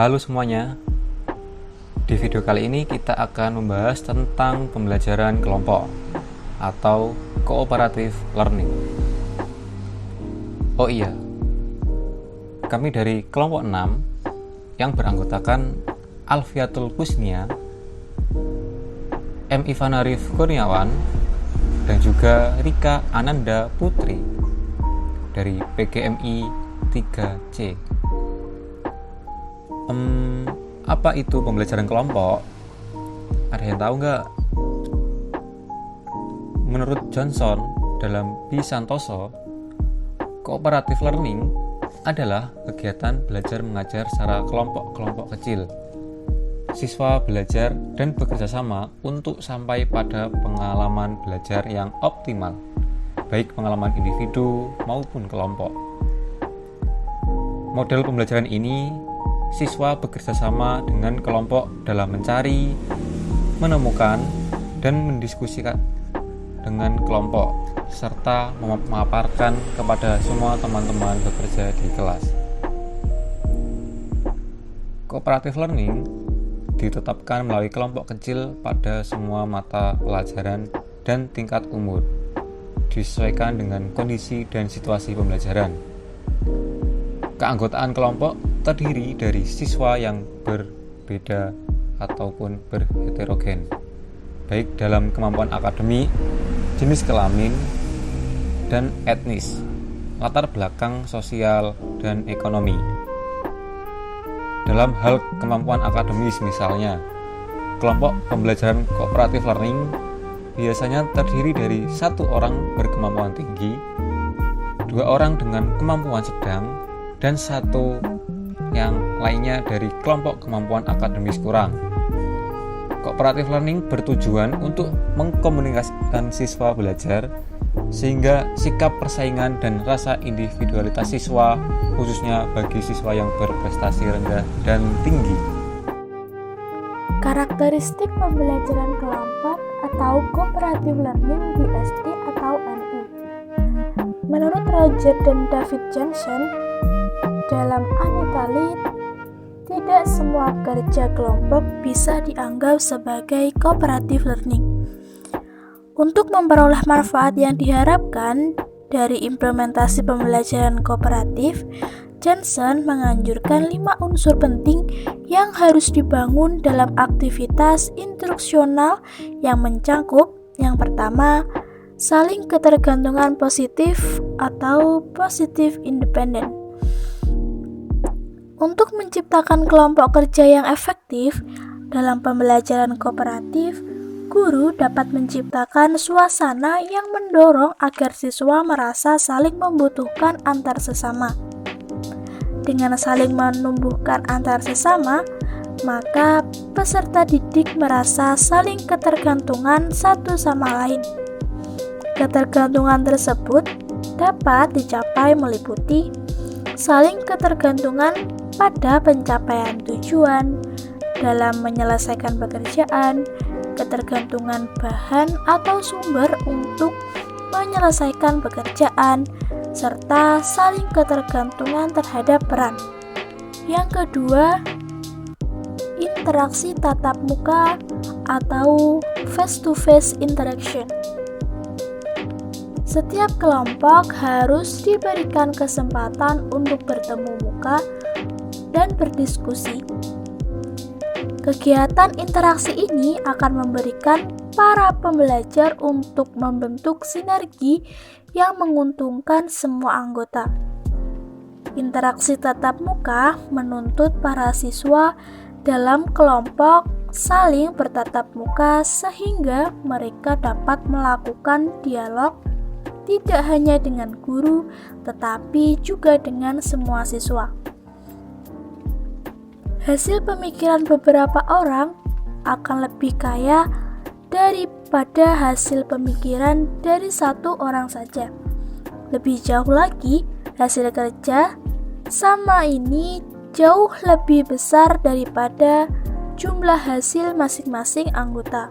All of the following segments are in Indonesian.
Halo semuanya, di video kali ini kita akan membahas tentang pembelajaran kelompok atau cooperative learning. Oh iya, kami dari kelompok 6 yang beranggotakan Alfiatul Kusnia, M. Ivana Arif Kurniawan, dan juga Rika Ananda Putri dari PGMI 3C. Apa itu pembelajaran kelompok? Ada yang tahu nggak? Menurut Johnson dalam B. Santoso, cooperative learning adalah kegiatan belajar mengajar secara kelompok-kelompok kecil. Siswa belajar dan bekerja sama untuk sampai pada pengalaman belajar yang optimal, baik pengalaman individu maupun kelompok. Model pembelajaran ini, siswa bekerja sama dengan kelompok dalam mencari, menemukan, dan mendiskusikan dengan kelompok, serta memaparkan kepada semua teman-teman bekerja di kelas. Cooperative learning ditetapkan melalui kelompok kecil pada semua mata pelajaran dan tingkat umur, disesuaikan dengan kondisi dan situasi pembelajaran. Keanggotaan kelompok terdiri dari siswa yang berbeda ataupun berheterogen, baik dalam kemampuan akademik, jenis kelamin, dan etnis, latar belakang sosial, dan ekonomi. Dalam hal kemampuan akademis misalnya, kelompok pembelajaran cooperative learning biasanya terdiri dari 1 orang berkemampuan tinggi, 2 orang dengan kemampuan sedang, dan 1 yang lainnya dari kelompok kemampuan akademis kurang. Cooperative learning bertujuan untuk mengkomunikasikan siswa belajar sehingga sikap persaingan dan rasa individualitas siswa, khususnya bagi siswa yang berprestasi rendah dan tinggi. Karakteristik pembelajaran kelompok atau cooperative learning di SD atau NU. Menurut Roger dan David Johnson, dalam Anitali, tidak semua kerja kelompok bisa dianggap sebagai cooperative learning. Untuk memperoleh manfaat yang diharapkan dari implementasi pembelajaran kooperatif, Johnson menganjurkan 5 unsur penting yang harus dibangun dalam aktivitas instruksional yang mencangkup: yang pertama, saling ketergantungan positif atau positive independent. Untuk menciptakan kelompok kerja yang efektif dalam pembelajaran kooperatif, guru dapat menciptakan suasana yang mendorong agar siswa merasa saling membutuhkan antar sesama. Dengan saling menumbuhkan antar sesama, maka peserta didik merasa saling ketergantungan satu sama lain. Ketergantungan tersebut dapat dicapai meliputi saling ketergantungan pada pencapaian tujuan dalam menyelesaikan pekerjaan, ketergantungan bahan atau sumber untuk menyelesaikan pekerjaan, serta saling ketergantungan terhadap peran. Yang kedua, interaksi tatap muka atau face-to-face interaction. Setiap kelompok harus diberikan kesempatan untuk bertemu muka dan berdiskusi. Kegiatan interaksi ini akan memberikan para pembelajar untuk membentuk sinergi yang menguntungkan semua anggota. Interaksi tatap muka menuntut para siswa dalam kelompok saling bertatap muka sehingga mereka dapat melakukan dialog tidak hanya dengan guru, tetapi juga dengan semua siswa. Hasil pemikiran beberapa orang akan lebih kaya daripada hasil pemikiran dari 1 orang saja. Lebih jauh lagi, hasil kerja sama ini jauh lebih besar daripada jumlah hasil masing-masing anggota.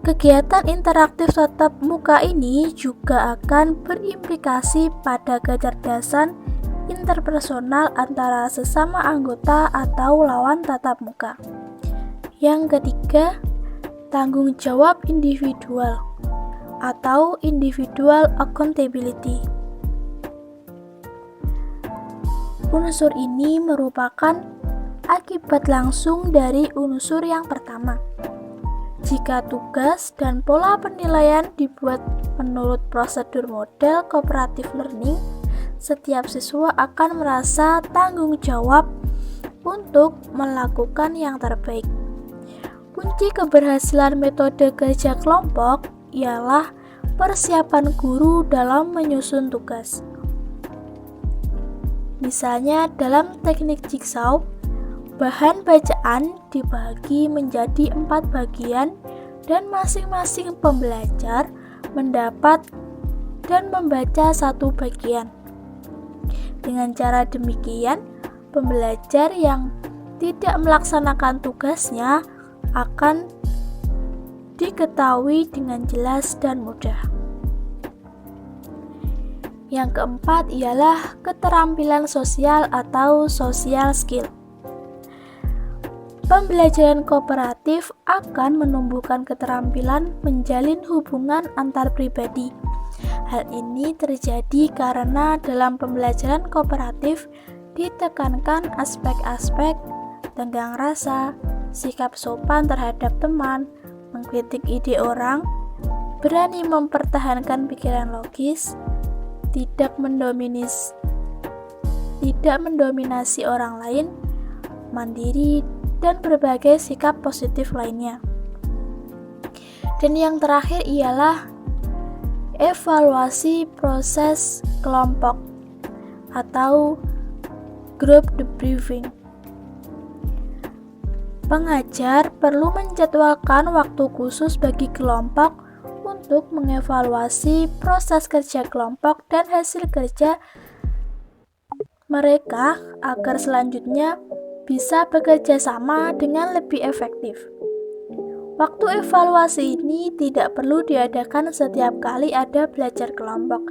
Kegiatan interaktif tatap muka ini juga akan berimplikasi pada kecerdasan interpersonal antara sesama anggota atau lawan tatap muka. Yang ketiga, tanggung jawab individual atau individual accountability. Unsur ini merupakan akibat langsung dari unsur yang pertama. Jika tugas dan pola penilaian dibuat menurut prosedur model cooperative learning, setiap siswa akan merasa tanggung jawab untuk melakukan yang terbaik. Kunci keberhasilan metode kerja kelompok ialah persiapan guru dalam menyusun tugas. Misalnya dalam teknik jigsaw, bahan bacaan dibagi menjadi 4 bagian dan masing-masing pembelajar mendapat dan membaca satu bagian. Dengan cara demikian, pembelajar yang tidak melaksanakan tugasnya akan diketahui dengan jelas dan mudah. Yang keempat ialah keterampilan sosial atau social skill. Pembelajaran kooperatif akan menumbuhkan keterampilan menjalin hubungan antar pribadi. Hal ini terjadi karena dalam pembelajaran kooperatif ditekankan aspek-aspek tenggang rasa, sikap sopan terhadap teman, mengkritik ide orang, berani mempertahankan pikiran logis, tidak mendominasi orang lain, mandiri, dan berbagai sikap positif lainnya. Dan yang terakhir ialah evaluasi proses kelompok atau group debriefing. Pengajar perlu menjadwalkan waktu khusus bagi kelompok untuk mengevaluasi proses kerja kelompok dan hasil kerja mereka agar selanjutnya bisa bekerja sama dengan lebih efektif. Waktu evaluasi ini tidak perlu diadakan setiap kali ada belajar kelompok,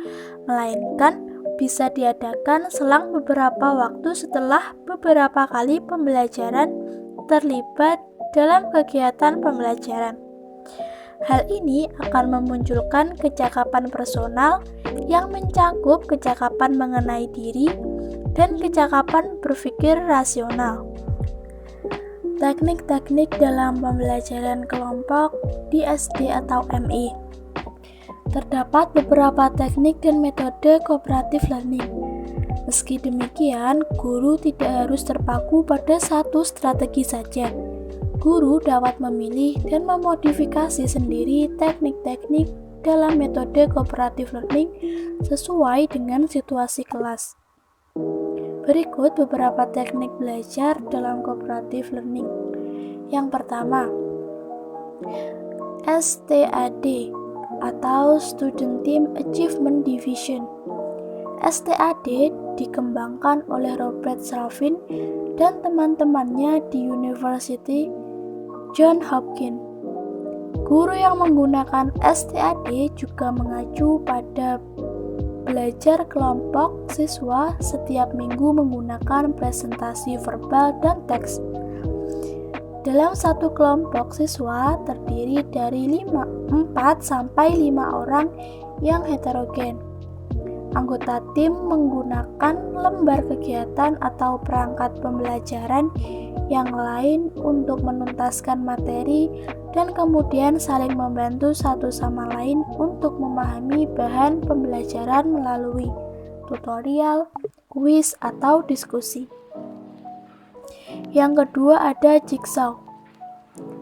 melainkan bisa diadakan selang beberapa waktu setelah beberapa kali pembelajaran terlibat dalam kegiatan pembelajaran. Hal ini akan memunculkan kecakapan personal yang mencakup kecakapan mengenai diri dan kecakapan berpikir rasional. Teknik-teknik dalam pembelajaran kelompok di SD atau MI. Terdapat beberapa teknik dan metode cooperative learning. Meski demikian, guru tidak harus terpaku pada satu strategi saja. Guru dapat memilih dan memodifikasi sendiri teknik-teknik dalam metode cooperative learning sesuai dengan situasi kelas. Berikut beberapa teknik belajar dalam cooperative learning. Yang pertama, STAD atau Student Team Achievement Division. STAD dikembangkan oleh Robert Slavin dan teman-temannya di University Johns Hopkins. Guru yang menggunakan STAD juga mengacu pada belajar kelompok siswa setiap minggu menggunakan presentasi verbal dan teks. Dalam satu kelompok siswa terdiri dari 4 sampai 5 orang yang heterogen. Anggota tim menggunakan lembar kegiatan atau perangkat pembelajaran yang lain untuk menuntaskan materi dan kemudian saling membantu satu sama lain untuk memahami bahan pembelajaran melalui tutorial, kuis, atau diskusi. Yang kedua ada jigsaw.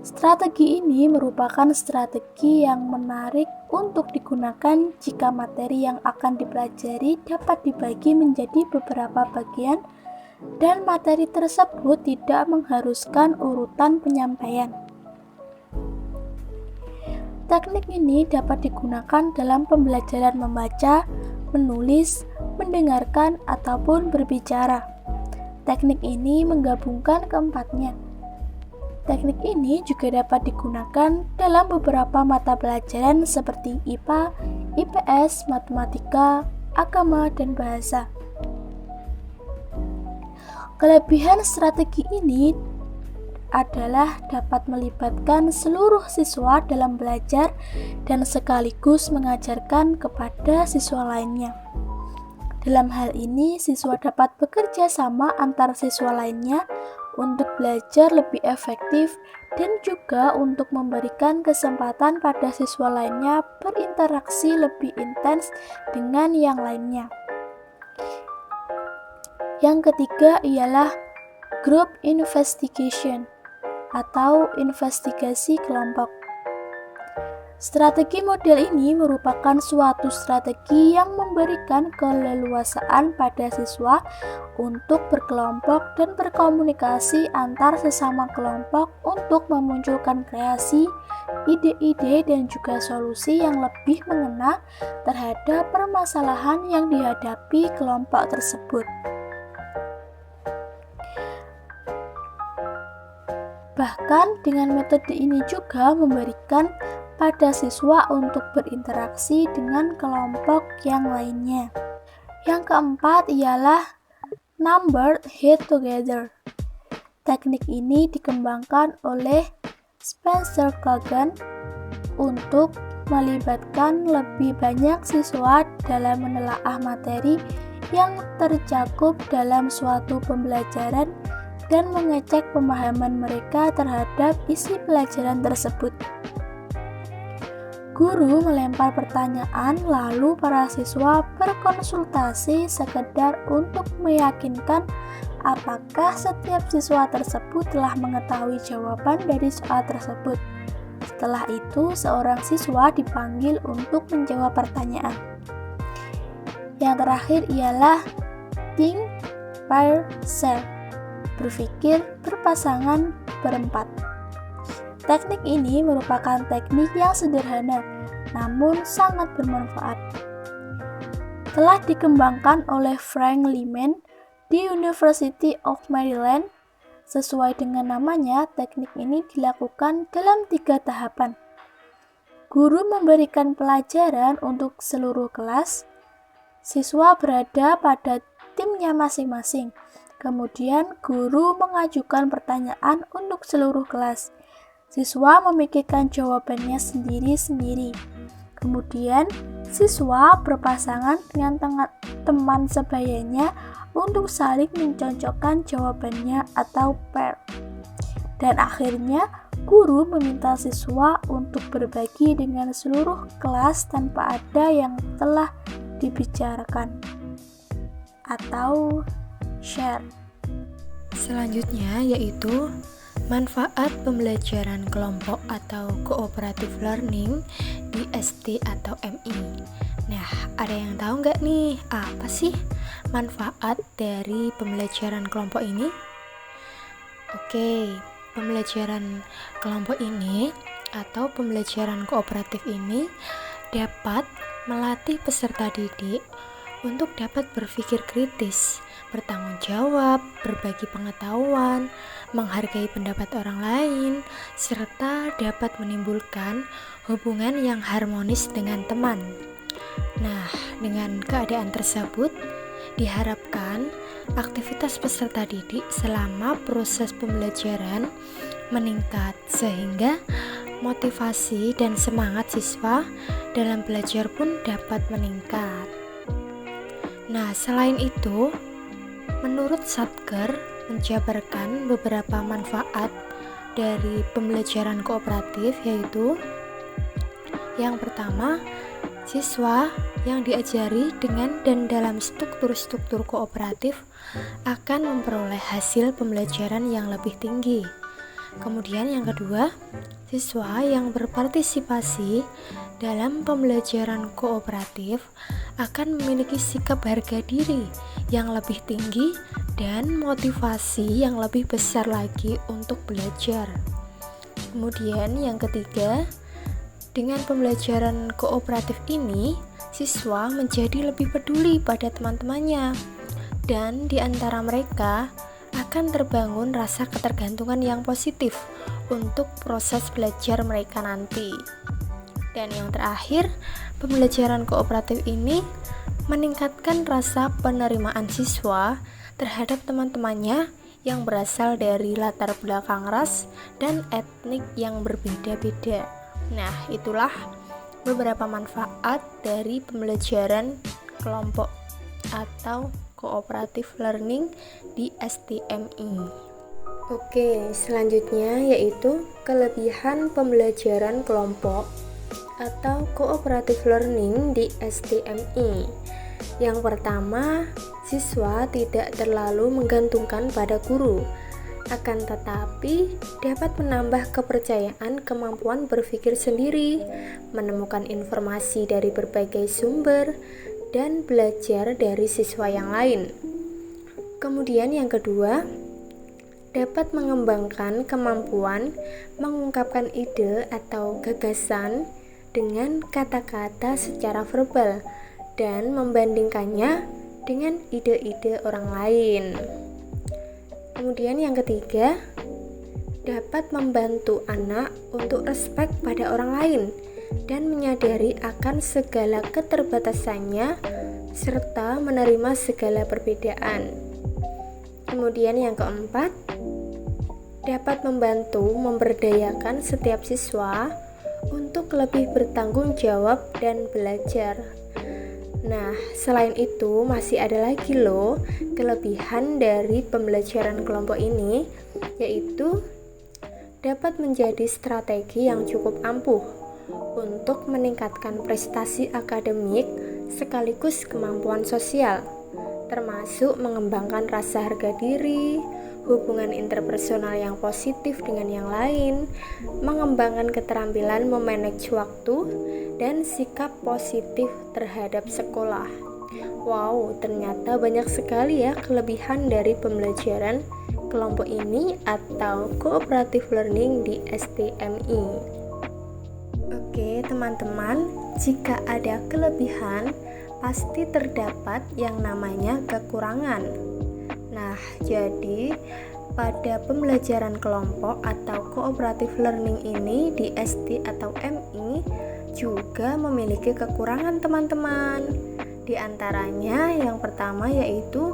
Strategi ini merupakan strategi yang menarik untuk digunakan jika materi yang akan dipelajari dapat dibagi menjadi beberapa bagian dan materi tersebut tidak mengharuskan urutan penyampaian. Teknik ini dapat digunakan dalam pembelajaran membaca, menulis, mendengarkan, ataupun berbicara. Teknik ini menggabungkan keempatnya. Teknik ini juga dapat digunakan dalam beberapa mata pelajaran seperti IPA, IPS, matematika, agama, dan bahasa. Kelebihan strategi ini adalah dapat melibatkan seluruh siswa dalam belajar dan sekaligus mengajarkan kepada siswa lainnya. Dalam hal ini, siswa dapat bekerja sama antar siswa lainnya untuk belajar lebih efektif dan juga untuk memberikan kesempatan pada siswa lainnya berinteraksi lebih intens dengan yang lainnya. Yang ketiga ialah group investigation atau investigasi kelompok. Strategi model ini merupakan suatu strategi yang memberikan keleluasaan pada siswa untuk berkelompok dan berkomunikasi antar sesama kelompok untuk memunculkan kreasi, ide-ide, dan juga solusi yang lebih mengena terhadap permasalahan yang dihadapi kelompok tersebut. Bahkan dengan metode ini juga memberikan pada siswa untuk berinteraksi dengan kelompok yang lainnya. Yang keempat ialah numbered hit together. Teknik ini dikembangkan oleh Spencer Kagan untuk melibatkan lebih banyak siswa dalam menelaah materi yang tercakup dalam suatu pembelajaran dan mengecek pemahaman mereka terhadap isi pelajaran tersebut. Guru melempar pertanyaan, lalu para siswa berkonsultasi sekedar untuk meyakinkan apakah setiap siswa tersebut telah mengetahui jawaban dari soal tersebut. Setelah itu, seorang siswa dipanggil untuk menjawab pertanyaan. Yang terakhir ialah think, pair, share. Berpikir berpasangan berempat. Teknik ini merupakan teknik yang sederhana, namun sangat bermanfaat. Telah dikembangkan oleh Frank Lehman di University of Maryland. Sesuai dengan namanya, teknik ini dilakukan dalam 3 tahapan. Guru memberikan pelajaran untuk seluruh kelas. Siswa berada pada timnya masing-masing. Kemudian, guru mengajukan pertanyaan untuk seluruh kelas. Siswa memikirkan jawabannya sendiri-sendiri. Kemudian, siswa berpasangan dengan teman sebayanya untuk saling mencocokkan jawabannya atau pair. Dan akhirnya, guru meminta siswa untuk berbagi dengan seluruh kelas tanpa ada yang telah dibicarakan atau share. Selanjutnya yaitu manfaat pembelajaran kelompok atau cooperative learning di SD atau MI. Nah, ada yang tahu nggak nih apa sih manfaat dari pembelajaran kelompok ini? Oke, pembelajaran kelompok ini atau pembelajaran kooperatif ini dapat melatih peserta didik untuk dapat berpikir kritis, bertanggung jawab, berbagi pengetahuan, menghargai pendapat orang lain, serta dapat menimbulkan hubungan yang harmonis dengan teman. Nah, dengan keadaan tersebut, diharapkan aktivitas peserta didik selama proses pembelajaran meningkat sehingga motivasi dan semangat siswa dalam belajar pun dapat meningkat. Nah, selain itu, menurut Satker menjabarkan beberapa manfaat dari pembelajaran kooperatif, yaitu yang pertama, siswa yang diajari dengan dan dalam struktur-struktur kooperatif akan memperoleh hasil pembelajaran yang lebih tinggi. Kemudian yang kedua, siswa yang berpartisipasi dalam pembelajaran kooperatif akan memiliki sikap harga diri yang lebih tinggi dan motivasi yang lebih besar lagi untuk belajar. Kemudian yang ketiga, dengan pembelajaran kooperatif ini, siswa menjadi lebih peduli pada teman-temannya dan di antara mereka akan terbangun rasa ketergantungan yang positif untuk proses belajar mereka nanti. Dan yang terakhir, pembelajaran kooperatif ini meningkatkan rasa penerimaan siswa terhadap teman-temannya yang berasal dari latar belakang ras dan etnik yang berbeda-beda. Nah, itulah beberapa manfaat dari pembelajaran kelompok atau cooperative learning di STMI. Oke, selanjutnya yaitu kelebihan pembelajaran kelompok atau cooperative learning di STMI. Yang pertama, siswa tidak terlalu menggantungkan pada guru, akan tetapi dapat menambah kepercayaan kemampuan berpikir sendiri, menemukan informasi dari berbagai sumber, dan belajar dari siswa yang lain. Kemudian yang kedua, dapat mengembangkan kemampuan mengungkapkan ide atau gagasan dengan kata-kata secara verbal dan membandingkannya dengan ide-ide orang lain. Kemudian yang ketiga, dapat membantu anak untuk respek pada orang lain dan menyadari akan segala keterbatasannya serta menerima segala perbedaan. Kemudian yang keempat, dapat membantu memberdayakan setiap siswa untuk lebih bertanggung jawab dan belajar. Nah, selain itu masih ada lagi loh kelebihan dari pembelajaran kelompok ini, yaitu dapat menjadi strategi yang cukup ampuh untuk meningkatkan prestasi akademik sekaligus kemampuan sosial, termasuk mengembangkan rasa harga diri, hubungan interpersonal yang positif dengan yang lain, mengembangkan keterampilan memanage waktu, dan sikap positif terhadap sekolah. Wow, ternyata banyak sekali ya kelebihan dari pembelajaran kelompok ini atau cooperative learning di STMI. Oke, teman-teman, jika ada kelebihan, pasti terdapat yang namanya kekurangan. Nah, jadi pada pembelajaran kelompok atau cooperative learning ini di SD atau MI juga memiliki kekurangan teman-teman. Di antaranya yang pertama yaitu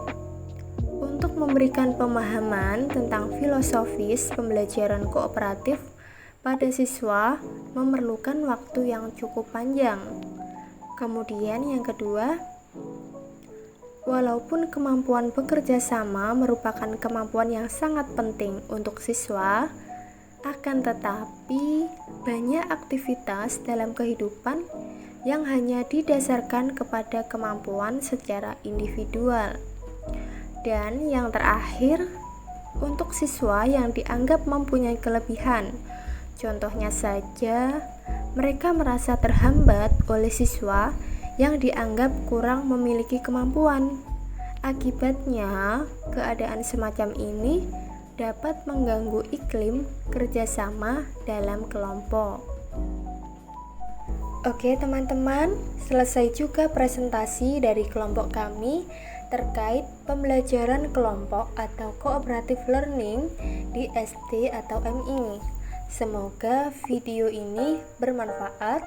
untuk memberikan pemahaman tentang filosofis pembelajaran kooperatif pada siswa memerlukan waktu yang cukup panjang. Kemudian yang kedua, walaupun kemampuan bekerja sama merupakan kemampuan yang sangat penting untuk siswa, akan tetapi banyak aktivitas dalam kehidupan yang hanya didasarkan kepada kemampuan secara individual. Dan yang terakhir, untuk siswa yang dianggap mempunyai kelebihan, contohnya saja, mereka merasa terhambat oleh siswa yang dianggap kurang memiliki kemampuan. Akibatnya, keadaan semacam ini dapat mengganggu iklim kerjasama dalam kelompok. Oke teman-teman, selesai juga presentasi dari kelompok kami terkait pembelajaran kelompok atau cooperative learning di SD atau MI. Semoga video ini bermanfaat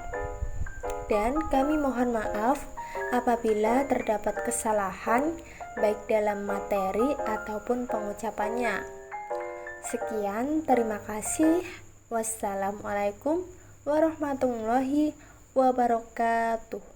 dan kami mohon maaf apabila terdapat kesalahan baik dalam materi ataupun pengucapannya. Sekian, terima kasih. Wassalamualaikum warahmatullahi wabarakatuh.